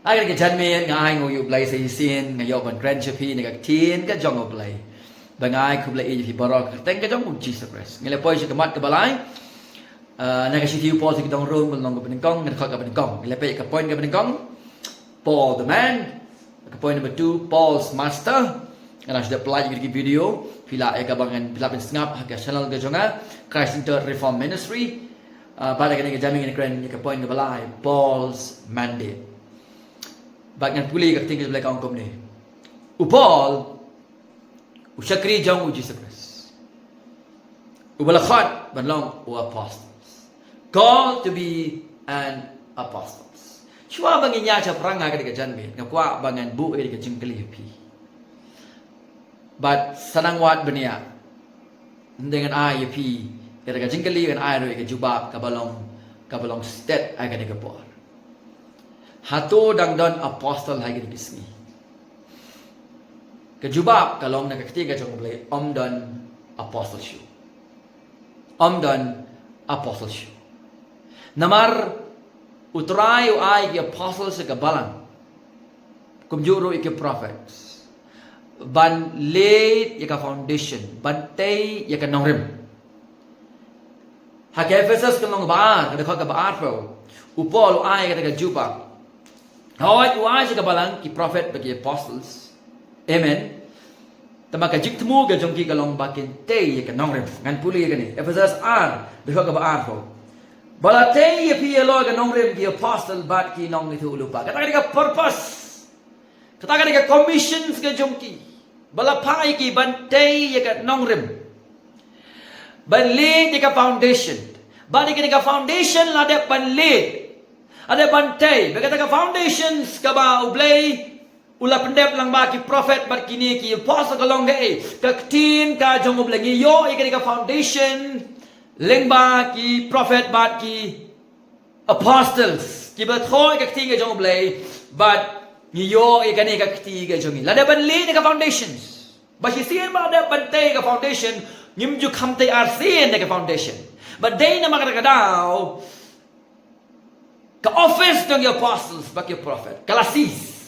ai cái chân miên ngay ngồiอยู่ play say sin ngay yo ban grand chapi này cái thiên cái jong ở play bằng ai không play gì bảo tên cái jong của Jesus Christ ngay là poi cái mặt cái balai này cái siêu Paul thì cái dòng rôn bên lòng cái bên cong ngay khỏi cái bên cong ngay là pe cái point cái bên cong Paul the man cái point number 2 Paul's master ngay là sudah pelajari cái video pila cái bangan pila bên snap cái channel cái jong Christ Center Reform Ministry pada cái jamin cái grand cái point cái balai Paul's mandate bagian pulih kat tinggal belakang kaum ni. Paul usyakri jong Jesus Christ. Ubalakhat banlong apostles. Called to be an apostles. Chua bangin nya cha peranga ka dekat janbe. Ngakwa bangan bu ka dekat jengkeli pi. But sanang wat benia. Dengan ai pi ka dekat jengkeli kan ai ro ka jubab ka balong state ai ka dekat por. Hato dang don apostle hai gini bisni. Kejubab kalong nak ketiga jong boleh om don apostleship. Om don apostleship. Namar utrai ai ki apostle se kabalan. Kumjuro iki prophets. Ban late yaka foundation, ban tay yaka nongrim. Hak Ephesus kalong baar, kada ka baar pro. Upol ai kada kejubab. Hawat uai si kabalang ki prophet bagi apostles. Amen. Tama ka jik temu ga jongki kalong bakin te ka nongrem ngan puli ka ni. Ephesus ar bihok ka baar ko. Bala te ye pi lo ka nongrem ki apostle bat ki nong itu lupa. Kata ka purpose. Kata ka commissions ka jongki. Bala pai ki ban te ye ka nongrem. Ban le ka foundation. Ban ka foundation la de ban le. Ada bantai, berkata ke foundations ke ba ublay, ula pendep lang ba ki prophet bat kini ki apostle kalong ge, ke tin ka jong ublay yo ikani ke foundation, leng ba ki prophet bat ki apostles, ki bat khoi ke tin ke jong ublay, bat yo ikani ke tin ke jong. Lada ban li ke foundations. Ba si sien ba ada bantai ke foundation, nyim ju kham tai ar sien ke foundation. But day na makadakadaw ka office ng apostles bagi prophet kalasis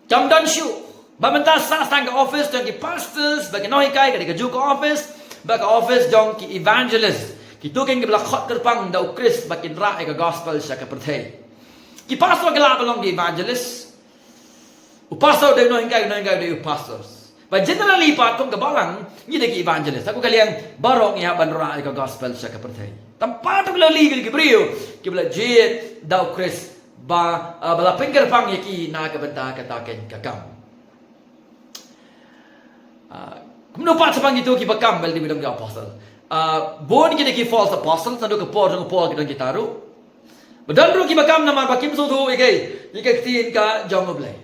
jamdan syu bamenta sa sang ka office ng pastors bagi nohikai ka juga office bagi office dong ki evangelist ki tuking ki blakhat kerpang da ukris bagi ra ka gospel sa ka perthai ki pastor gala balong di evangelist upastor de nohikai de pastors but generally pat kong kabalang ni de ki evangelist aku kaliang barong ya ban ra ka gospel sa ka perthai tempat tu lali ke brio ke bela jet dau Chris bala pinggir pang yaki na ke benta kata ken kakam kumno pat sepang itu ki bakam bel di bidang apostle bon ki ki false apostle tandu ke por ki taru bedan ru ki bakam nama bakim so tu ikai tin ka jong oblay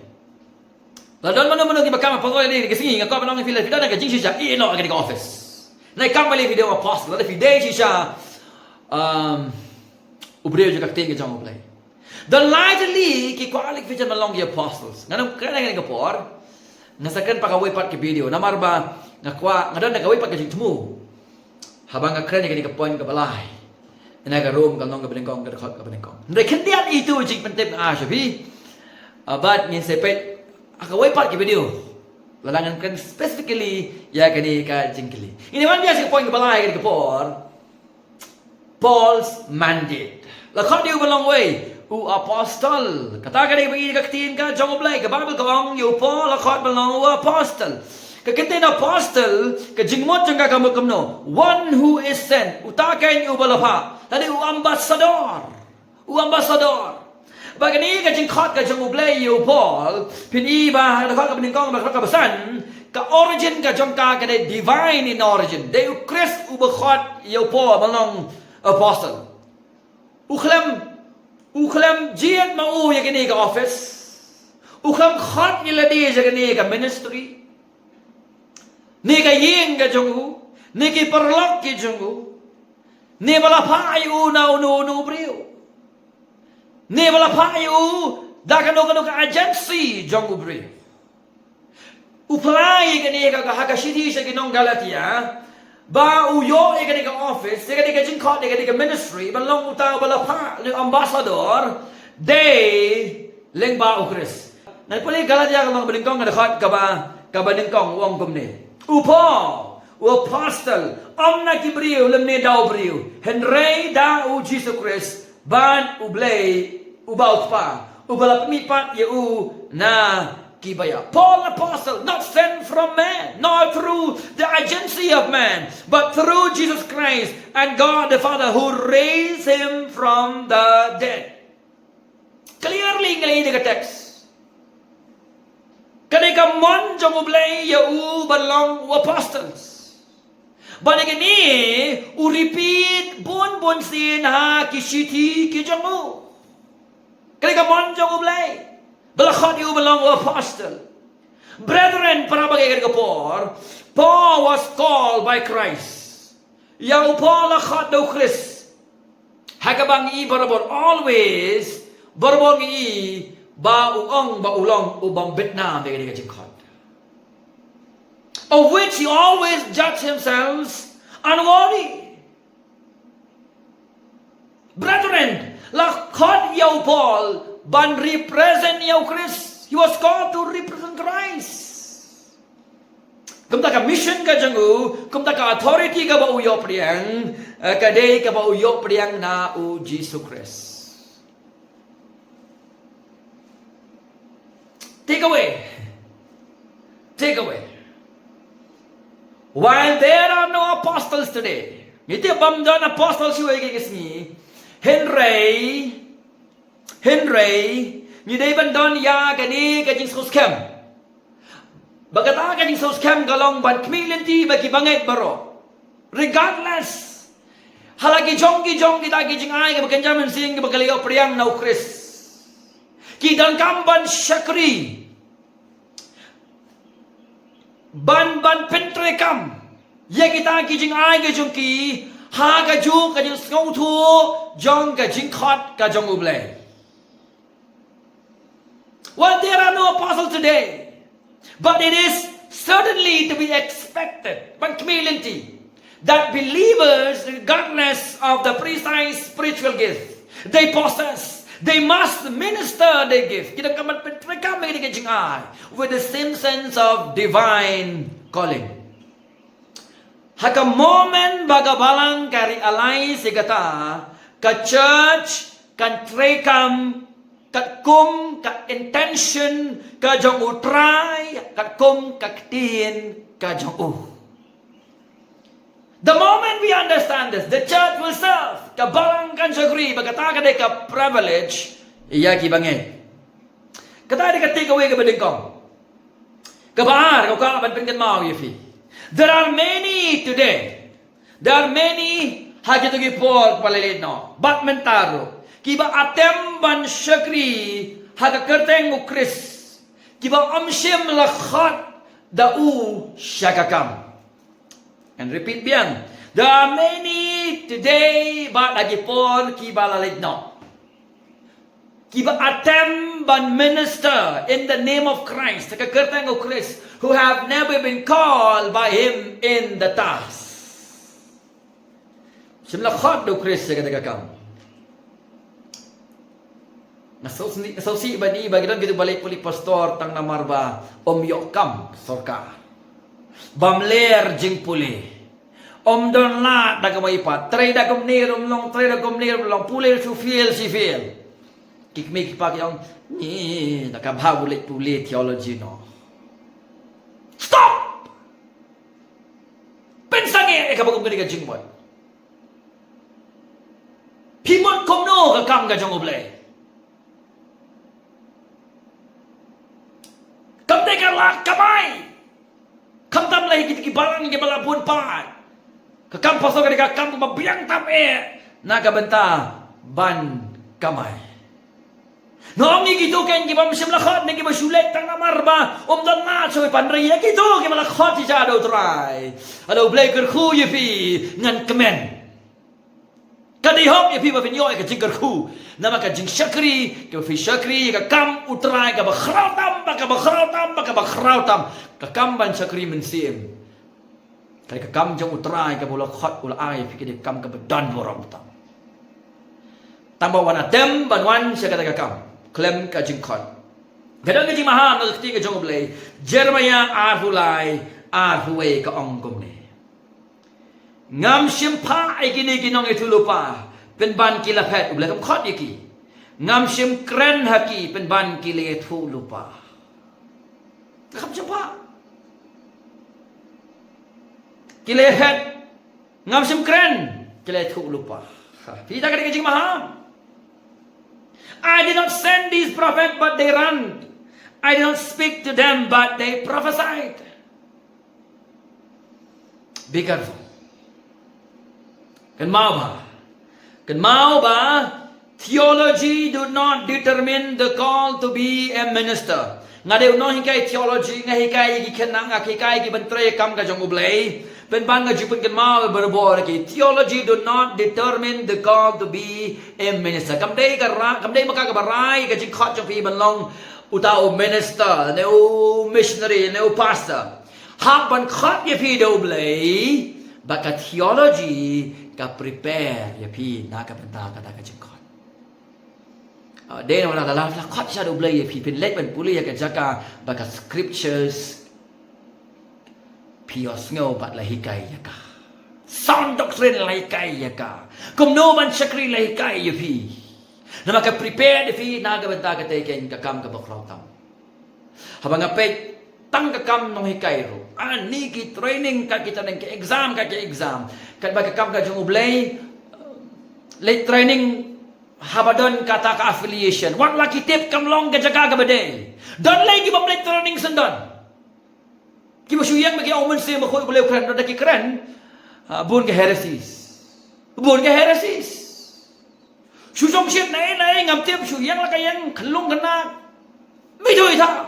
ladan mana ki bakam apostle ni ke singi ngakap nang fila fidan ka jing shisha no ke office na kam bali video apostle la fidei shisha ubreu juga tinggi jong ublay. Dan lightly ki kualik vision malong the apostles. Nganam kena ngani kapor. Ngasakan pakawai pat ke video. Namar ba ngakwa ngadan nakawai pat ke jingtemu. Habang ngakren ngani kapon ke balai. Ina ka room kalong ka benengkong ka khot ka benengkong. Ndai kendian itu jing penting shabi. But ngin sepet akawai pat ke video. Lalangan kan specifically ya kani ka jingkili. Ini man biasa point ke balai ke kapor. Paul's mandate. Lakhat dia belong way. Apostle. Kata ka dia bagi kakitin ka jong oblay. Ka Bible kawang you Paul lakhat belong apostle. Kakitin apostle ka jingmot jang ka kamno. One who is sent. Utaken you balapa. Tadi ambassador. Ambassador. Bagani ka jingkhat ka jong oblay you Paul. Pini ba lakhat ka beningkong lakhat ka basan. Ka origin ka jong ka divine in origin. They Christ ubakhat you Paul belong apostle. Uklam jiat mau ya kini ke office. Uklam khat ni ladi ya kini ke ministry. Ni ka ying ka jonghu, ni ki perlok ki jonghu. Ni bala payu na unu brio. Ni bala payu da ka no ka agency jonghu brio. Uplai kini ka hakashiti sa kinong Galatia. Ba uyo e kani ka office, e kani ka jingkot, e kani ka ministry, balong utaw balapa ni ambassador, Day lengba ukris. Nai puli Galatia kalau belingkong ada khat kaba lingkong wong kumne. Upo apostle omna kibriu lemne dau briu. Henry da u Jesus Christ ban ublay ubaut pa. Ubala pemipat ye u na kibaya. Paul apostle, not sent from man, not through the agency of man, but through Jesus Christ and God the Father who raised him from the dead. Clearly ngalay the text. Kadika mon jong ublay ya u balong u apostles. Balik ini u repeat bun sin ha kishiti kijong u. Kadika mon jong ublay. Belakhat you belong to apostle. Brethren, para bagay kapor, Paul was called by Christ. Yang Paul lakhat daw Christ. Hakabang i barabor always barabor i ba uong ba ulong ubang Vietnam bagay kajikhat. Of which he always judged himself unworthy. Brethren, lakhat yaw Paul ban represent yaw Christ. He was called to represent Christ. Kumta ka mission ka jangu, kumta ka authority ka ba uyo priang, kaday ka ba uyo priang na u Jesus Christ. Take away. While there are no apostles today, iti bamdan apostles yung ikikisni, Henry, ni day bandon ya kani kajing suskem. Bagata kajing suskem galong ban community bagi banget baro. Regardless, halagi jonggi kita kajing ay kabaganjaman sing kabagaliyo priyang na ukris. Kidang kamban syakri. Ban pentrekam. Ya kita kajing ay kajong ki ha kaju kajing skautu jong kajing khot kajong ublay. Well, there are no apostles today, but it is certainly to be expected by community that believers, regardless of the precise spiritual gift they possess, they must minister their gift. Kita kami with the same sense of divine calling. Haka moment bagabalang kari alay sigata ka church kan trekam kat kum kat intention ka jong utray kat kum kat tin ka jong The moment we understand this, the church will serve ka balang kan sagri bagata ka de ka privilege iya ki bangay. Kata de ka take away ka badingkong. Ka baar ka ban pinkan mau yifi. There are many today. There are many hajatu gi por palalit no. Batmentaro. Kiba atem ban syakri haga kerteng ukris. Kiba amshim lakhat da'u syakakam. And repeat biang. There are many today but lagi pon kiba lalit no. Kiba atem ban minister in the name of Christ. Haga kerteng ukris who have never been called by him in the task. Sim lakhat da'u ukris syakakam. Nasausi ba ni bagi kita balik puli pastor tang namar ba om yokam sorka bamler jing puli om don la da kamay pa tray da kom ni rom long tray da kom ni rom long puli su feel si feel kikmik pa yang ni nakabha ulit puli theology no stop pensange kabagom ka jing mo pimot kom no ka kam ka jong oblay kamay kamtam lahi kita kibalang yang malapun pa kakam pasok ka kakam mabiyang tam nakabenta ban kamay noong gitu kan kita masih melakot na kita sulit tang namar ba dan na so panray gitu kita malakot si jado try alo blaker khu yepi ngan kemen kadihok yepi ba vinyo ka jingker khu nama ka jing syakri ka fi syakri ka kam utrai ka bakhrautam ka kam ban syakri mensim ka kam jong utrai ka bola khat ula ai fi ka kam ka badan boram tam tambah wana tem banwan siya kata kakam klem ka jingkot kadang ka jing maham na kiti ka jong blay Jeremiah arhulay arhuay ka ongkom ni ngam simpa ay kini kinong itulupa penban kilapet ublay kam khot yaki ngam sim kren haki penban kili itulupa kam simpa kili het ngam sim kren kili itulupa kita kata jing maham I did not send these prophets, but they ran. I did not speak to them, but they prophesied. Be careful. Kan mau ba? Theology do not determine the call to be a minister. Ngade no hikai theology ngahikai gi kenang akikai gi bentre kam ka jong ublay. Pen ban nga jupun kan mau berbor ki theology do not determine the call to be a minister. Kam dei maka ka barai ka jing khot jong pi ban long utau minister, neu missionary, neu pastor. Hak ban khot ye pi do ublay. Baka theology ka prepare ye pi na ka benta kata ka jing khot. Dei na dalam la khot sha do ublay ye pi pin let ban puli ya ka jaka baka scriptures Pios ngau bat lahikai yaka. Sound doctrine lahikai yaka. Kum no man syakri lahikai yapi. Nama ka prepare defi naga benta ka teken ka kam ka bakrau tam. Habang apet tang ka kam nong hikai ro. Ani ki training ka kita nang ka exam ka exam. Kat ba ka kam ka jung ublay late training habadon kata ka affiliation. Wat laki tip kam long ka jaga ka bade. Don lagi ba late training sendon. Kiba suyang bagi orang Muslim makoi boleh keren dah keren bun ke heresies susong shit nai ngam tiap suyang lah kayang kelung kena midoi tha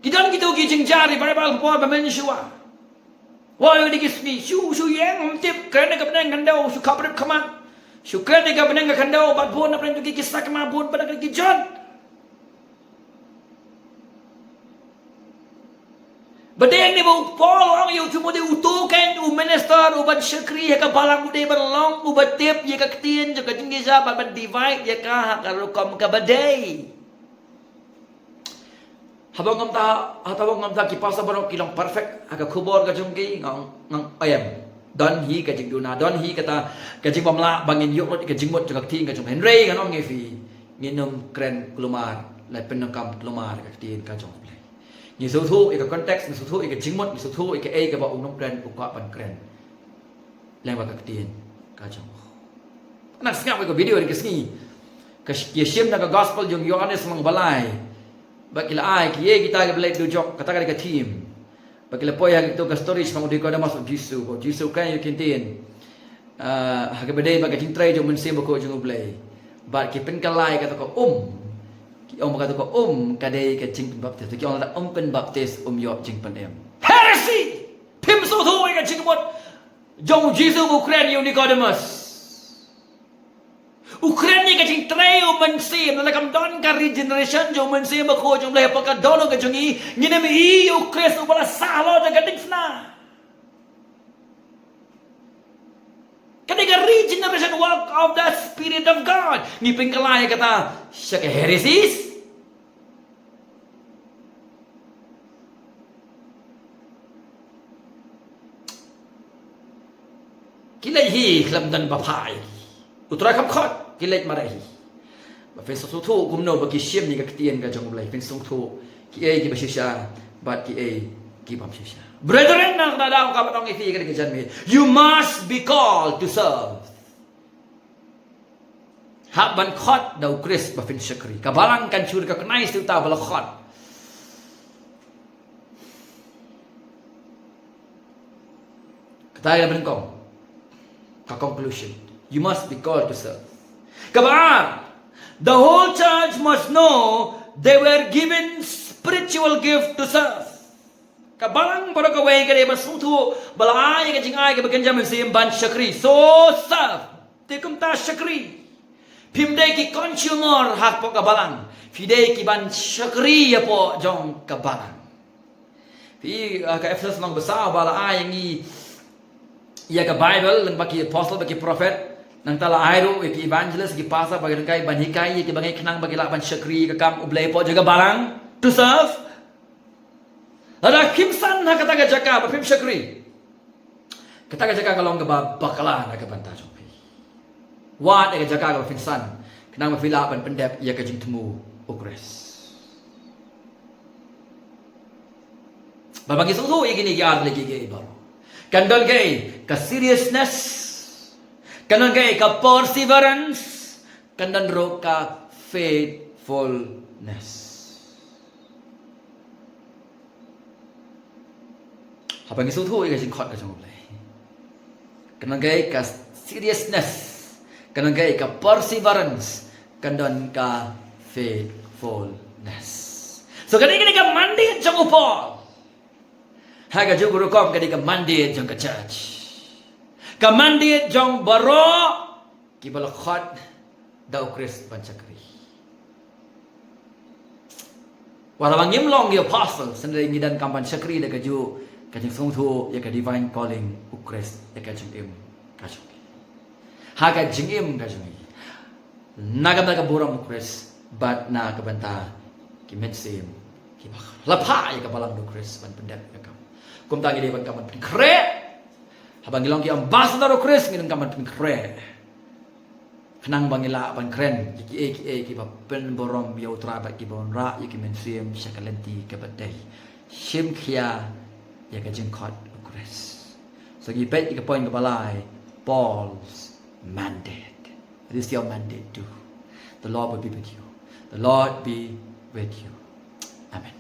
kidan kita ugi jingjar Bible po ba men shua wa yo digismi suyang ngam tiap keren ka benang kandau su kabrep kaman su keren ka benang kandau bat bun na pren tu kisah kama bun pada ki jon Badeng ni bau Paul orang yang cuma dia utuhkan minister ubat syakri ya ka balang udah berlong ubat tip ya ka ketien juga tinggi sahabat ban divide ya ka hakarukam ka badai. Habang ngam ta kipasa barok kilong perfect aga kubor ka jungki ngang ayam don hi ka jing duna don hi kata ka jing pamla bangin yok ka jing mot juga ting ka jung Henry kan ong ngefi nginum kren kelumar lai penangkam kelumar ka ketien ka jung Ni số thu cái context ni số thu cái chính mốt ni số thu cái a cái bảo ông nông kren ông quạ bằng kren lên vào các tiền cả trong nãy xem cái video này cái gì cái xem là cái gospel yung Yohanes mang balai bagi lah ai kita cái belai dujok kata cái team bagi lah poya itu cái stories mang di kau masuk Jesus kan you can tin harga bedai bagi cintrai yung mensim bako yung belai bagi penkalai kata kau ông kata ko kadai ka jing baptis ki ông da pen baptis yo jing pen em heresy pim so tho ka jing bot jong Jesus Ukraine you Nicodemus Ukraine ka jing tray men sim na kam don ka regeneration jong men sim ko jong le pa ka don ka jong i ngine mi i Ukraine ubala salo da gading sna Ketika regeneration work of the Spirit of God. Ni pengkalai kata siya heresies. Kilay hi klam dan bapai. Utray kam khot kilay marahi. Ba fen so thu gumno ba ki siem ni ka kitien ka jong blai fen so thu ki ai ki ba shisha bat ki ai ki bam shisha. Brethren, you must be called to serve. Hak ban khot dau Chris ba fin syakri. Kabalang kan curi ka kenai stu ta bala khot. Kata ban kong. Ka conclusion. You must be called to serve. Kabar, the whole church must know they were given spiritual gift to serve. Kabalang pada kawai kare basutu balai ka jingai ka bagenjam sim ban syakri so serve tekum ta syakri pimdai ki consumer hak po kabalang fidei ki ban syakri ya po jong kabalang fi ka Efesus nang besar balai yang i ya ka Bible lang baki apostle baki prophet nang tala airu ki evangelist ki pastor bagi kai banhikai ki bangai kenang bagi laban syakri ke kam ublay po jaga barang to serve. Ada kimsan na kata jaka ba pim syakri. Kata jaka kalong ke bakala na ke banta jompi. Wat ke jaka ba finsan kenang ba filaban pendep ia ke jing temu ukres. Babagi susu yang ini yar lagi gay baru. Kandol gay ke seriousness, kandol gay ke perseverance, kandol ro ke faithfulness. Babagi susu yang singkot ke jomble. Kandol gay ke seriousness, kandol gay ke perseverance, kandol ke faithfulness. So kini ke mandi jong upol. Haga juga rukom kadi ke mandate jong ke church. Ke mandate jong baro ki balakhat da ukris pancakri. Wala bang long the apostle sendiri ngidan kampan sakri da kaju kajing sungtu ya ke divine calling ukris ya kajing im kajing. Haga jingim kajing. Naga borong ukris bat na kabanta ki mensim ki bakar. Lapa ya ke balang ukris pan pendep ya kam. Kum tangi dia kaman pin kre. Habang gilang ki ambassador Chris nginang kaman pin kre. Kenang bangila pan kren ki ba pen borom biau traba ki bon ra ki men sim shakalenti ke badai. Shim khia ya ka jingkot Chris. So gi pet ki point ke balai Paul's mandate. It is your mandate too. The Lord will be with you. The Lord be with you. Amen.